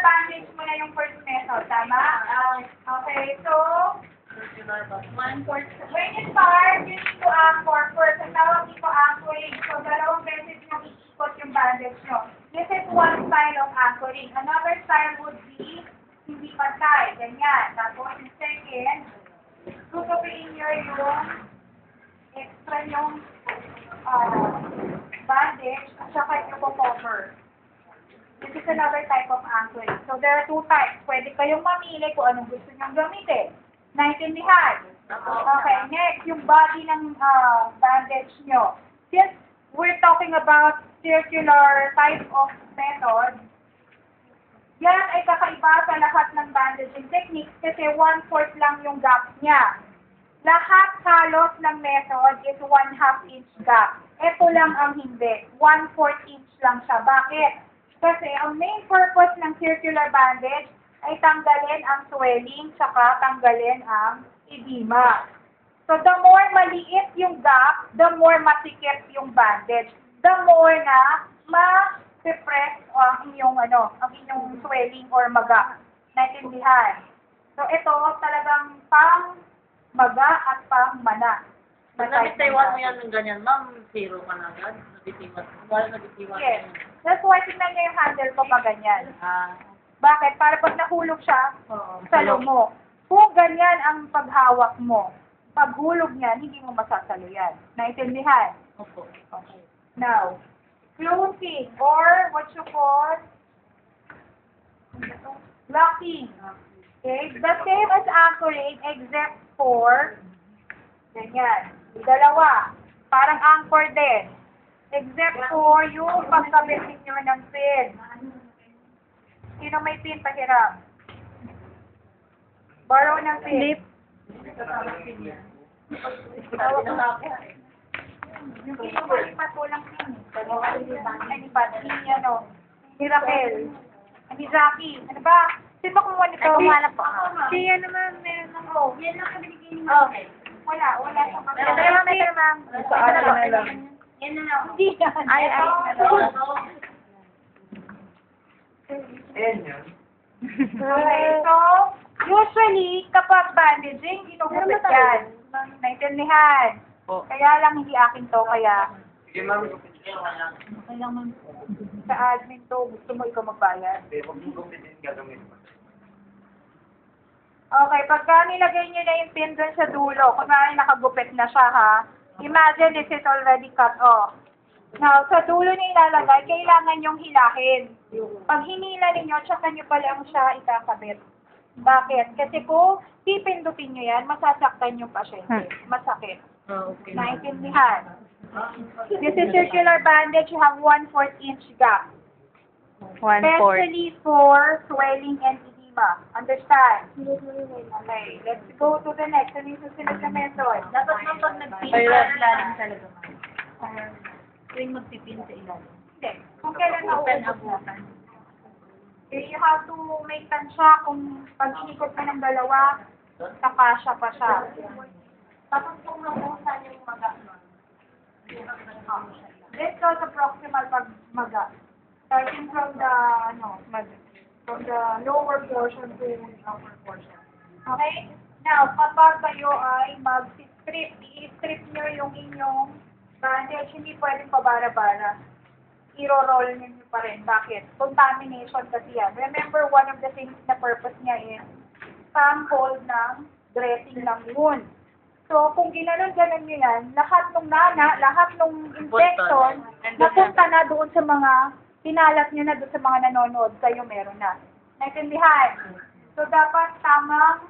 bandage mo na yung first method, tama? Okay, so, when you start, you need to anchor first. Ang tawag dito anchoring. So, dalawang beses yung iikot yung bandage nyo. This is one style of anchoring. Another style would be hindi pantay. Ganyan. Tapos, yung second, tutupiin nyo yung extra yung bandage at saka yung cover. This is another type of anchoring. So, there are two types. Pwede kayong mamili kung anong gusto nyong gamitin. Naintindihan? Okay, next, yung body ng bandage nyo. Since we're talking about circular type of method, yan ay kakaiba sa lahat ng bandaging techniques kasi 1/4 lang yung gap niya. Lahat halos ng method is 1/2 inch gap. Ito lang ang hindi. 1/4 inch lang siya. Bakit? Kasi ang main purpose ng circular bandage ay tanggalin ang swelling, saka tanggalin ang edema. So, the more maliit yung gap, the more masikip yung bandage. The more na ma-suppress ang inyong swelling or maga. Naintindihan? So, ito talagang pang maga at pang mana. Pag nabitiwan mo yan ng ganyan, ma'am, zero ka na agad. Nabitiwan. Wala nabitiwan. Yes. That's why tignan niyo yung handle ko pa ganyan. Bakit? Para pag nahulog siya, salo mo. Kung ganyan ang paghawak mo, paghulog niyan, hindi mo masasalo yan. Naintindihan? Opo. Okay. Now, closing or what you call locking. Okay? The same as anchoring except for ganyan. Dalawa. Parang anchor din. Except for yung pagkabit ninyo ng pin. Sino may pin? Pahiram. Borrow ng pin. Yung pin mo, lipat po lang pin. Lipat. Ni Raquel. Ni Jackie. Ano ba? Sino ba kumuha nito? Kumuha na po. Siya naman, meron ako. Yan lang kami binigay niyo. Okay. Wala sa kapatid. Ito naman, ito naman. Yan na lang. Hindi yan. Ay. Okay, so, usually, kapag bandaging, ginugupit yan. Naintindihan. Kaya lang hindi akin to, kaya... Sige, ma'am. Okay lang, ma'am. Sa admin to, gusto mo ikaw magbayad? Huwag mong gupitin gagawin mo. Okay, pagka nilagay nyo na yung pin dun sa dulo, kunwari nakagupit na siya, ha? Imagine this is already cut off. Now, sa dulo na ilalagay, kailangan yung hilahin. Pag hinila ninyo, tsaka nyo pa lang siya ikakabit. Bakit? Kasi kung pipindutin nyo yan, masasaktan yung pasyente. Masakit. Okay. Naintindihan? This is circular bandage, you have 1/4 inch gap. 1/4. Especially for swelling and edema. Understand? Okay, let's go to the next. Ano yung susunod na method? Dapat nang pag nagpipin, ilalim talaga, ma'am. Tuwing magpipin sa ilalim. Hindi. Kung kailan Open nauubos up. na. You have to make tansya kung pag inikot mo ng dalawa, kapasya pa siya. Tapos kung naubusan yung maga. This goes the proximal pagmaga. Starting from the, from the lower portion to the upper portion. Okay? Now, kapag kayo ay mag-strip, i-strip nyo yung inyong bandage, hindi pwedeng pabara-bara. I-roll nyo pa rin. Bakit? Contamination kasi yan. Remember, one of the things na purpose niya is pang-hold ng dressing ng wound. So, kung ginanon-ganon nyo yan, lahat ng lahat ng infection, napunta na doon sa mga, pinalat nyo na doon sa mga nanonood, kayo meron na. Naintindihan? So, dapat tamang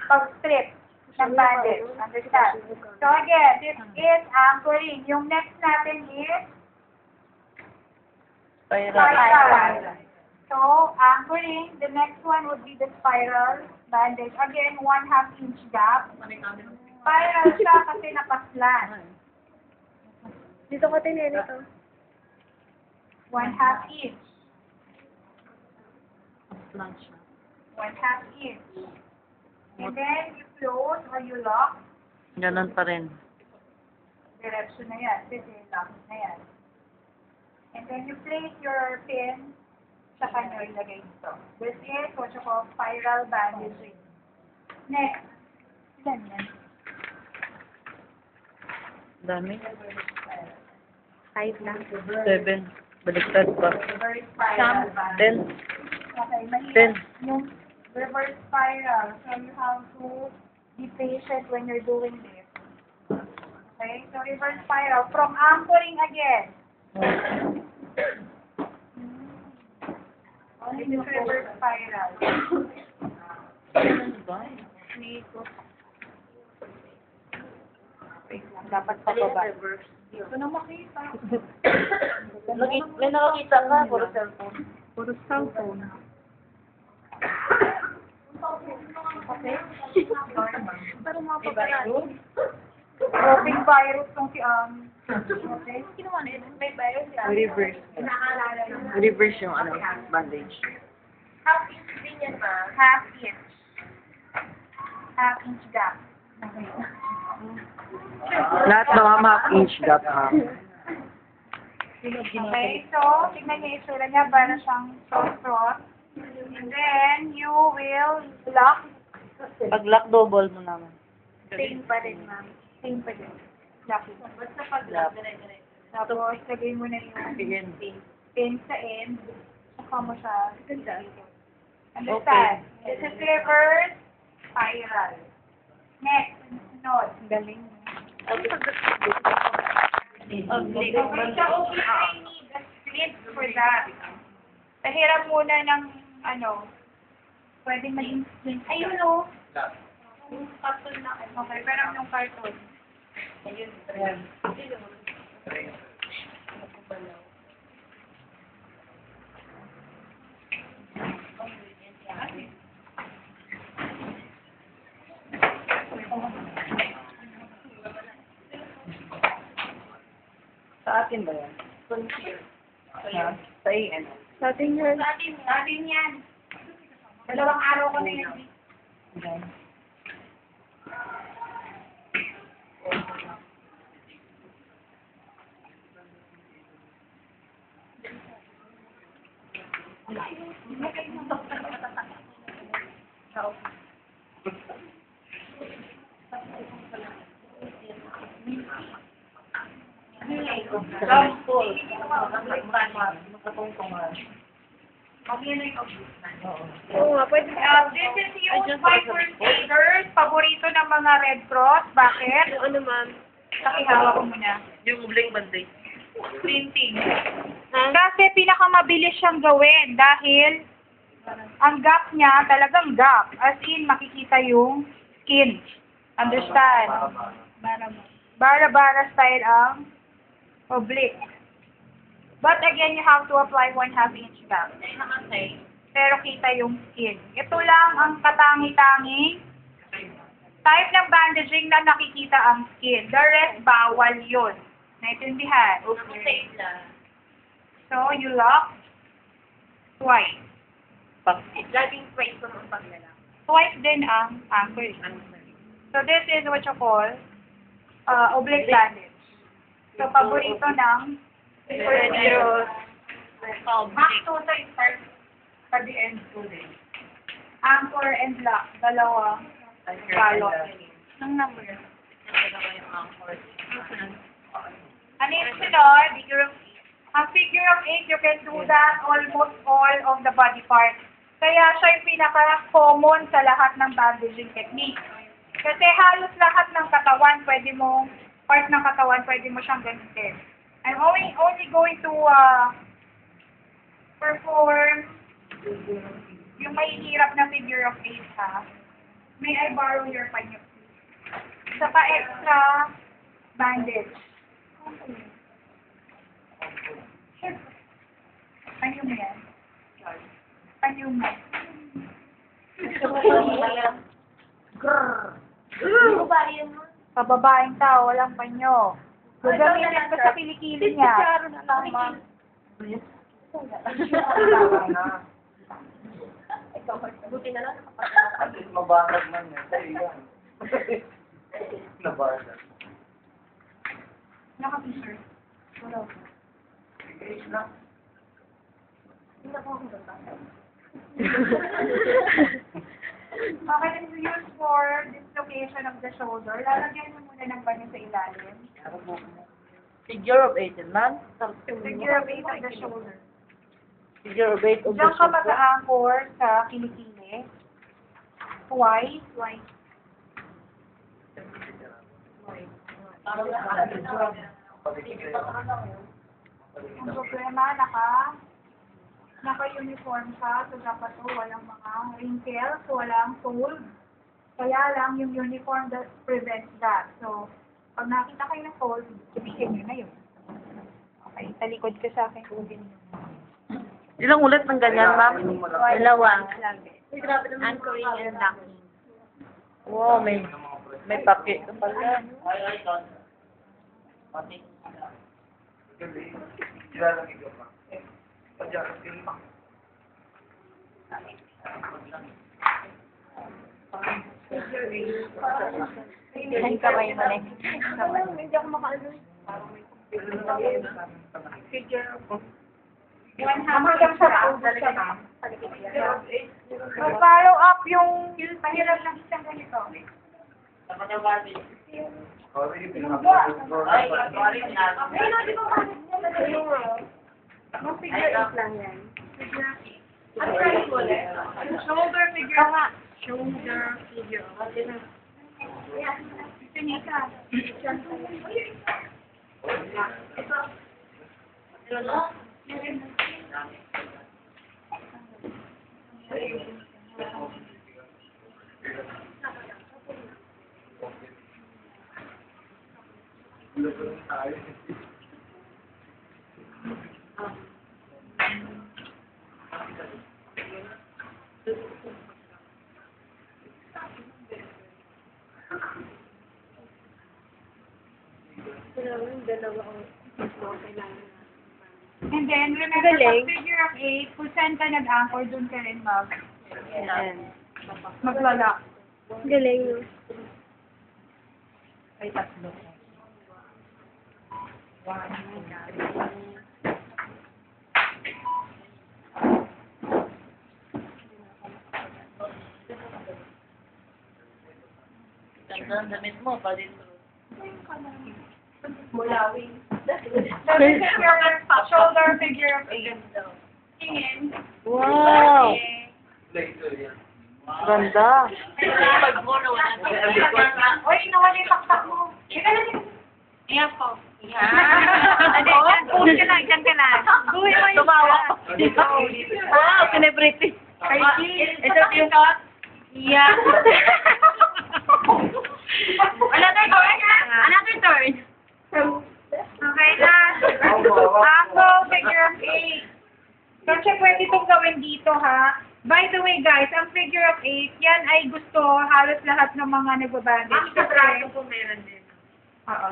pag-strip ng bandage. Understand? So, again, this is anchoring. Yung next natin is spiral. So, anchoring, the next one would be the spiral bandage. Again, 1/2 inch gap. Spiral siya kasi napaslan. Dito ko tinili to. 1/2 inch. Lunch na. 1/2 inch. And then, you close or you lock. Ganun pa rin. Diretso na yan. Kasi lock na yan. And then, you place your pin Saka nyo ilagay dito. This is what you call spiral bandaging. Next. Ilan yan? Dami. 5 lang. 7. Baliktad pa. Reverse spiral bandaging. 10. Okay, mahirap yung reverse spiral. So you have to be patient when you're doing this. Okay, so reverse spiral. From anchoring again. This is reverse spiral. Dapat pababa. Ito na makita. May nakakita ka, puro cellphone. Puro cellphone. Okay? Parang mga paparazzi. Roving virus tong si Okay? Kinuha na yun. May virus yan. Reverse. Nakaalala yun. Reverse yung bandage. Half inch din yan, ma'am. Half inch. Half inch gap. Okay. Lahat mga half-inch gap, ma'am. Okay, so, tignan niyo yung itsura niya, para siyang cross. And then, you will lock. Pag-lock double mo naman. Same pa rin, ma'am. Same pa din. Lock it. Basta pag-lock, Tapos, lagay mo na yung Begin. pin sa end. Saka mo siya. Understand? This is reverse spiral. Next, sunod. Galing. Okay, so okay, I need a script for that. Pahiram muna ng, pwedeng maging script. Ayun o. Yung cartoon na, okay, pero yung cartoon. Ayun. Sa atin ba yan? Sa AN. Sa atin yan. Atin yan. Dalawang araw ko na yun. Oo nga, pwede. This is used by first aiders. Paborito ng mga Red Cross. Bakit? Ano, ma'am? Pakihawak ko muna. Yung bling bandage. Printing. Ha? Kasi pinakamabilis siyang gawin dahil ang gap niya talagang gap. As in, makikita yung skin. Understand? Bara-bara style ang oblique. But again, you have to apply 1/2 inch gap. Pero kita yung skin. Ito lang ang katangi-tanging type ng bandaging na nakikita ang skin. The rest, bawal yun. Naintindihan? So, you lock twice. Laging spray ko ng paglalak. Twice din ang anchoring. So, this is what you call oblique bandage. So, paborito ng Makto sa start sa the end ko din. Anchor and lock. Dalawa. Balot. Ang number. Ano yung sunod? Ang figure of 8, you can do that almost all of the body parts. Kaya siya yung pinaka-common sa lahat ng bandaging technique. Kasi halos lahat ng katawan, part ng katawan, pwede mo siyang gamitin. I'm only going to perform yung mahihirap na figure of 8, ha? May I borrow your panyo? Isa pa extra bandage. Panyo mo yan? Panyo mo. Pababaeng tao, walang panyo. Gagamitin ko sa kilikili niya. Tama. Buti na lang. Mabasag man yan. Sa'yo yan. Nabasag. Naka-t-shirt. Wala. Sige, lang. Okay, this is used for dislocation of the shoulder. Lalagyan mo muna ng banyo sa ilalim. Figure of 8, ma'am. Figure of 8 of the shoulder. Figure of 8 of the Diyan ka shoulder. mag-a-anchor sa kilikili. Twice. Ang problema, naka-uniform ka, so dapat walang mga wrinkles, walang fold. Kaya lang, yung uniform that prevents that. So, pag nakita kayo ng fold, sabihin nyo na yun. Okay, talikod ka sa akin. Ilang ulit ng ganyan, ma'am? Dalawa. Anchoring and locking. Wow, may paki ka pala. Ang kamay mo na. Hindi ako makaano. Hanggang sa ubos siya, ma'am. Mag-follow up yung pahiram ng isang ganito. Figure 8 lang yan. Shoulder figure. Shoulder figure. Pinika. And then, remember, Galing. pag figure of 8, kung saan ka nag-anchor, dun ka rin maglalak. Galing, no? Ay, tatlo. Ganda ang damit mo, pa dito. Mulawing. Shoulder figure of 8. Tingin. Wow! Ganda. Uy, nawala yung taktak mo. Ika na dito. Ayan po. Pull ka lang, dyan ka lang. Gawin mo yung Tumawa. Wow, celebrity. Ito yung shot. Yeah. Another turn. Another turn. Okay na. Ako, figure of 8. Kasi pwede itong gawin dito, ha? By the way, guys, ang figure of 8, yan ay gusto halos lahat ng mga nagbabandage. Kasi, po meron din.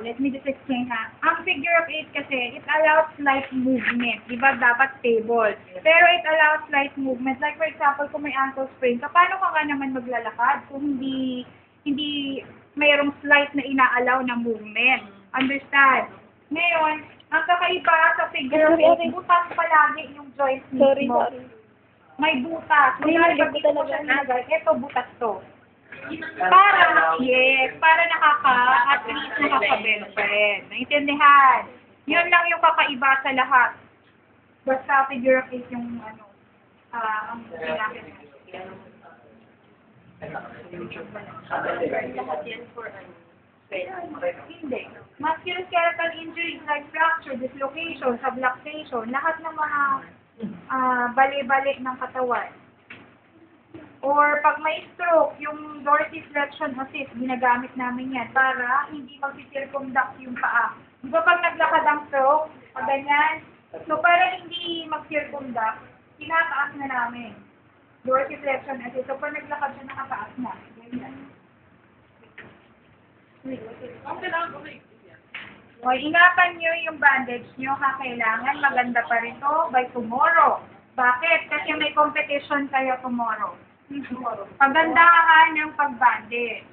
let me just explain, ha? Ang figure of 8 kasi, it allows slight movement. Diba? Dapat stable. Pero it allows slight movement. Like, for example, kung may ankle sprain, paano ka nga naman maglalakad kung hindi mayroong slight na inaalaw na movement? Understand? Ngayon, ang kakaiba sa figure of 8, butas palagi yung joint mismo. May butas. Kung pag dito mo siya nilagay, ito butas to. Para at least nakakabelo pa rin. Naintindihan? Yun lang yung kakaiba sa lahat. Basta figure of 8 yung ang ginamit. Hindi. Musculoskeletal injuries like fracture, dislocation, subluxation, lahat ng mga bali-bali ng katawan. Or pag may stroke, yung dorsiflexion assist, ginagamit namin yan para hindi mag-circumduct yung paa. Di ba pag naglakad ang stroke, pag ganyan, so para hindi mag-circumduct, tinataas na namin. Dorsiflexion assist. So pag naglakad siya, nakataas na. Ganyan. O, ingatan nyo yung bandage nyo, kailangan maganda pa rin to by tomorrow. Bakit? Kasi may competition kayo tomorrow. Pagandahan ng pag-bandage.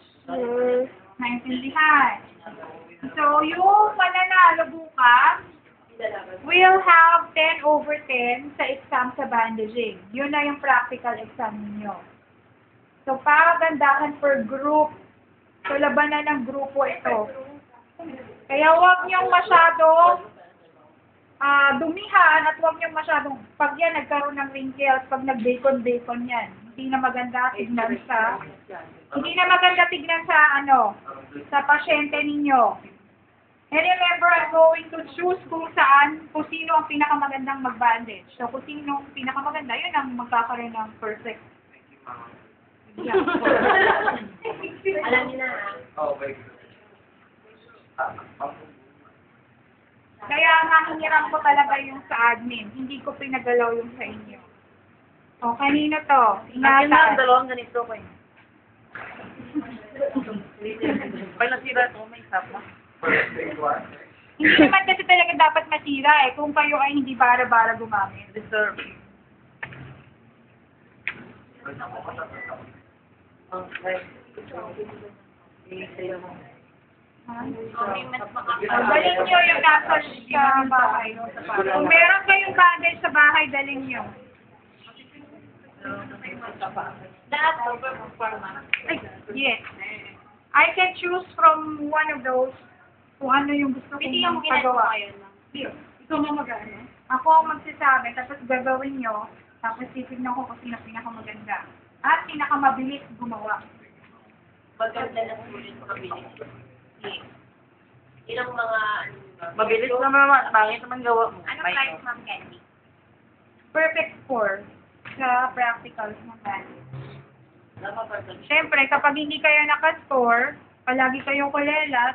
Naintindihan. So, yung mananalo bukas, We'll have 10/10 sa exam sa bandaging. Yun na yung practical exam ninyo. So, pagandahan per group. So, labanan ng grupo ito. Kaya huwag niyong masyadong dumihan at huwag niyong masyadong, pag yan nagkaroon ng wrinkles, pag nag-bacon-bacon yan, hindi na maganda tignan sa, sa pasyente ninyo. And remember, I'm going to choose kung sino ang pinakamagandang mag-bandage. So, kung sino ang pinakamaganda, yun ang magkakaroon ng perfect. Yeah. Alam niyo na. Okay. Kaya nga hiniram ko talaga yung sa admin. Hindi ko pinagalaw yung sa inyo. O, kanino to? Akin na, Ingatan. dalawang ganito ko eh. Pag nasira ito, may isa pa. Perfect one. Hindi naman kasi talaga dapat masira eh. Kung kayo ay hindi bara-bara gumamit. Deserve. Okay. Dalhin nyo yung nasa sa bahay. Kung meron kayong bandage sa bahay, dalhin nyo. Lahat overperformance. Ay, yes. I can choose from one of those kung ano yung gusto kong Hindi yung ginagawa pagawa. kayo na. Ikaw mo mag-ano? Ako ang magsasabi, tapos gagawin nyo, tapos titignan ko kung sino pinakamaganda. At pinakamabilis gumawa. Maganda na sulit mabilis. Ilang mga Mabilis naman naman. Pangit naman gawa mo. Ano May- price, Ma'am Candy? Perfect score sa practicals ng bandage. Siyempre, kapag hindi kayo nakascore, palagi kayong kulelas,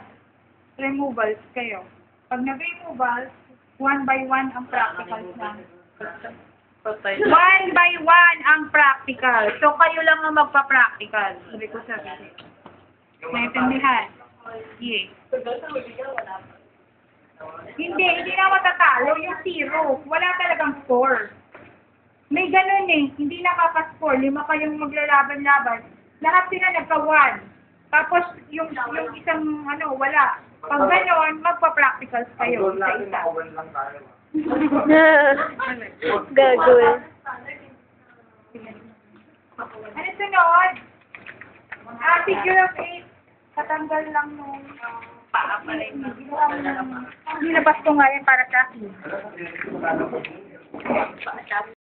removals kayo. Pag nag-removals, 1 by 1 ang practicals lang. Patay. 1 by 1 ang practical. So, kayo lang ang magpa-practical. Sabi ko sabi. Naintindihan? Yes. Hindi na matatalo. Yung zero. Wala talagang score. May ganun eh. Hindi nakaka-score. 5 kayong maglalaban-laban. Lahat sila nagka-1. Tapos, yung isang, wala. Pag gano'n, magpa-practicals kayo sa isa. Makawan lang tayo. Gagawin. Ano sunod? Figure of 8. Katanggal lang nung Paa pa rin. nilabas ko nga yan para sa akin.